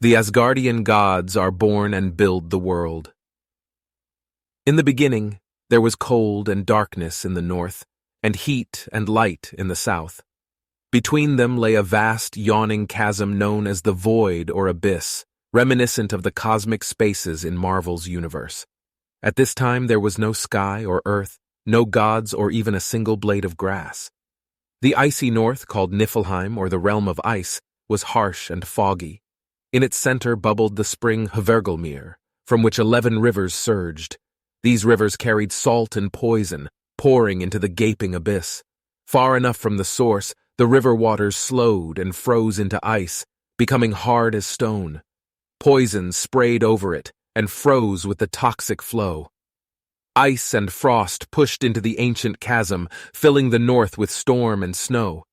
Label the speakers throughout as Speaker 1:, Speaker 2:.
Speaker 1: The Asgardian gods are born and build the world. In the beginning, there was cold and darkness in the north, and heat and light in the south. Between them lay a vast, yawning chasm known as the void or abyss, reminiscent of the cosmic spaces in Marvel's universe. At this time, there was no sky or earth, no gods or even a single blade of grass. The icy north, called Niflheim or the realm of ice, was harsh and foggy. In its center bubbled the spring Hvergelmir, from which 11 rivers surged. These rivers carried salt and poison, pouring into the gaping abyss. Far enough from the source, the river waters slowed and froze into ice, becoming hard as stone. Poison sprayed over it and froze with the toxic flow. Ice and frost pushed into the ancient chasm, filling the north with storm and snow.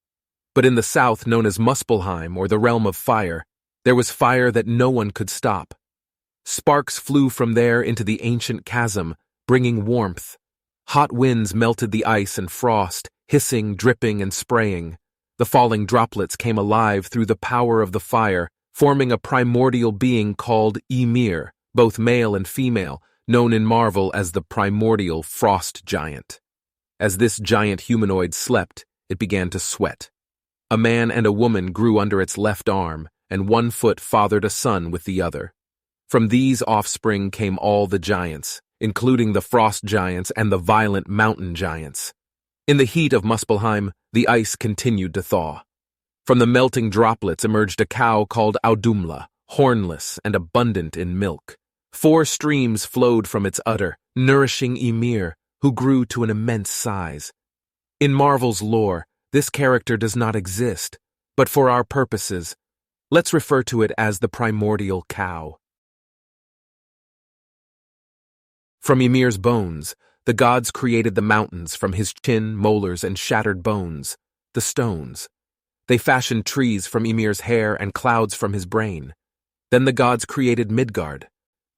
Speaker 1: But in the south, known as Muspelheim or the realm of fire, there was fire that no one could stop. Sparks flew from there into the ancient chasm, bringing warmth. Hot winds melted the ice and frost, hissing, dripping, and spraying. The falling droplets came alive through the power of the fire, forming a primordial being called Ymir, both male and female, known in Marvel as the primordial frost giant. As this giant humanoid slept, it began to sweat. A man and a woman grew under its left arm, and one foot fathered a son with the other. From these offspring came all the giants, including the frost giants and the violent mountain giants. In the heat of Muspelheim, the ice continued to thaw. From the melting droplets emerged a cow called Audumla, hornless and abundant in milk. 4 streams flowed from its udder, nourishing Ymir, who grew to an immense size. In Marvel's lore, this character does not exist, but for our purposes, let's refer to it as the primordial cow. From Ymir's bones, the gods created the mountains from his chin, molars, and shattered bones, the stones. They fashioned trees from Ymir's hair and clouds from his brain. Then the gods created Midgard,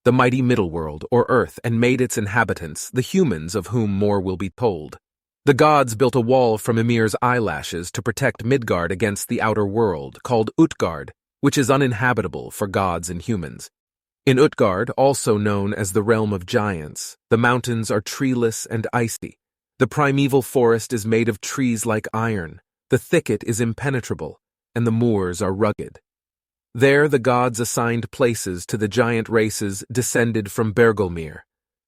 Speaker 1: the mighty middle world, or earth, and made its inhabitants, the humans of whom more will be told. The gods built a wall from Ymir's eyelashes to protect Midgard against the outer world, called Utgard, which is uninhabitable for gods and humans. In Utgard, also known as the realm of giants, the mountains are treeless and icy. The primeval forest is made of trees like iron, the thicket is impenetrable, and the moors are rugged. There the gods assigned places to the giant races descended from Hvergelmir.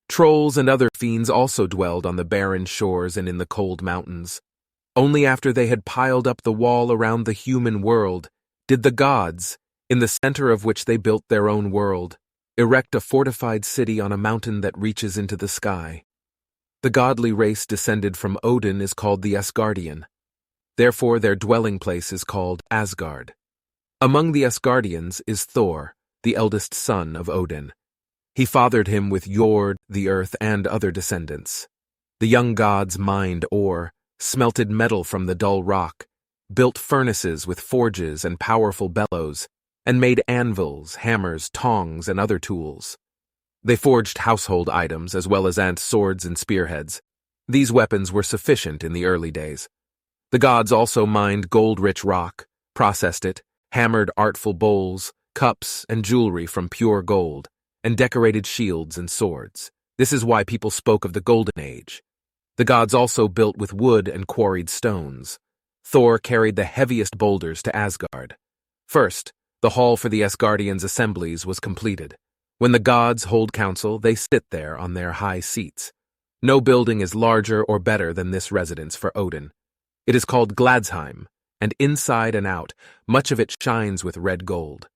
Speaker 1: Trolls and other fiends also dwelled on the barren shores and in the cold mountains. Only after they had piled up the wall around the human world did the gods, in the center of which they built their own world, erect a fortified city on a mountain that reaches into the sky. The godly race descended from Odin is called the Asgardian. Therefore their dwelling place is called Asgard. Among the Asgardians is Thor, the eldest son of Odin. He fathered him with Jord, the earth, and other descendants. The young gods mined ore, smelted metal from the dull rock, built furnaces with forges and powerful bellows, and made anvils, hammers, tongs, and other tools. They forged household items as well as swords and spearheads. These weapons were sufficient in the early days. The gods also mined gold-rich rock, processed it, hammered artful bowls, cups, and jewelry from pure gold, and decorated shields and swords. This is why people spoke of the Golden Age. The gods also built with wood and quarried stones. Thor carried the heaviest boulders to Asgard. First, the hall for the Asgardians' assemblies was completed. When the gods hold council, they sit there on their high seats. No building is larger or better than this residence for Odin. It is called Gladsheim, and inside and out, much of it shines with red gold.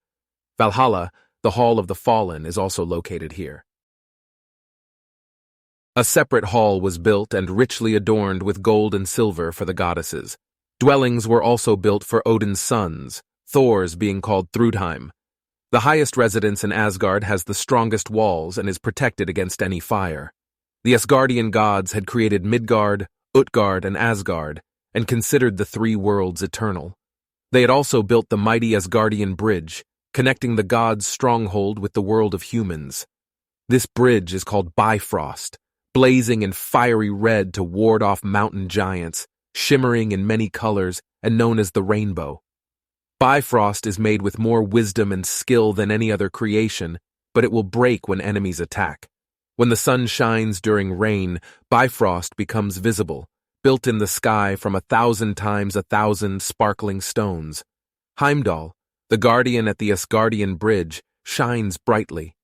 Speaker 1: Valhalla, the Hall of the Fallen, is also located here. A separate hall was built and richly adorned with gold and silver for the goddesses. Dwellings were also built for Odin's sons, Thor's being called Thrudheim. The highest residence in Asgard has the strongest walls and is protected against any fire. The Asgardian gods had created Midgard, Utgard, and Asgard, and considered the 3 worlds eternal. They had also built the mighty Asgardian bridge, connecting the gods' stronghold with the world of humans. This bridge is called Bifrost, blazing in fiery red to ward off mountain giants, shimmering in many colors and known as the rainbow. Bifrost is made with more wisdom and skill than any other creation, but it will break when enemies attack. When the sun shines during rain, Bifrost becomes visible, built in the sky from 1,000 times 1,000 sparkling stones. Heimdall, the guardian at the Asgardian bridge, shines brightly.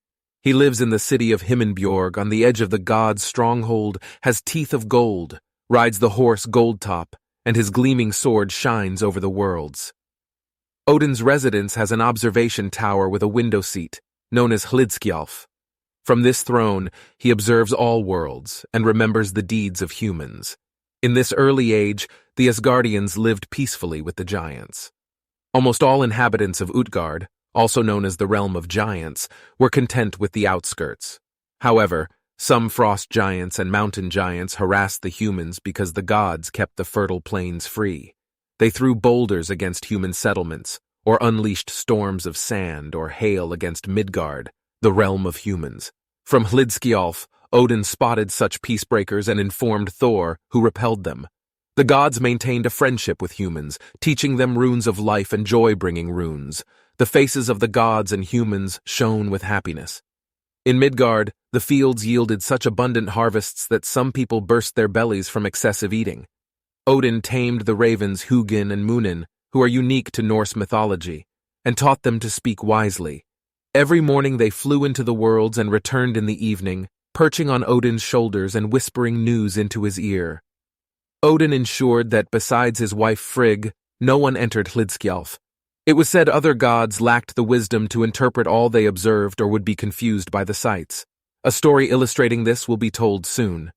Speaker 1: He lives in the city of Himinbjorg on the edge of the god's stronghold, has teeth of gold, rides the horse Goldtop, and his gleaming sword shines over the worlds. Odin's residence has an observation tower with a window seat, known as Hlidskjalf. From this throne, he observes all worlds and remembers the deeds of humans. In this early age, the Asgardians lived peacefully with the giants. Almost all inhabitants of Utgard, also known as the realm of giants, were content with the outskirts. However, some frost giants and mountain giants harassed the humans because the gods kept the fertile plains free. They threw boulders against human settlements, or unleashed storms of sand or hail against Midgard, the realm of humans. From Hlidskjalf, Odin spotted such peacebreakers and informed Thor, who repelled them. The gods maintained a friendship with humans, teaching them runes of life and joy-bringing runes. The faces of the gods and humans shone with happiness. In Midgard, the fields yielded such abundant harvests that some people burst their bellies from excessive eating. Odin tamed the ravens Hugin and Munin, who are unique to Norse mythology, and taught them to speak wisely. Every morning they flew into the worlds and returned in the evening, perching on Odin's shoulders and whispering news into his ear. Odin ensured that besides his wife Frigg, no one entered Hlidskjalf. It was said other gods lacked the wisdom to interpret all they observed or would be confused by the sights. A story illustrating this will be told soon.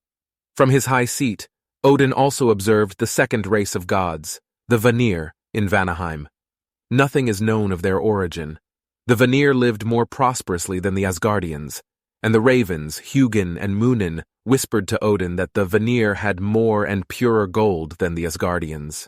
Speaker 1: From his high seat, Odin also observed the second race of gods, the Vanir, in Vanaheim. Nothing is known of their origin. The Vanir lived more prosperously than the Asgardians, and the ravens, Hugin and Munin, whispered to Odin that the Vanir had more and purer gold than the Asgardians.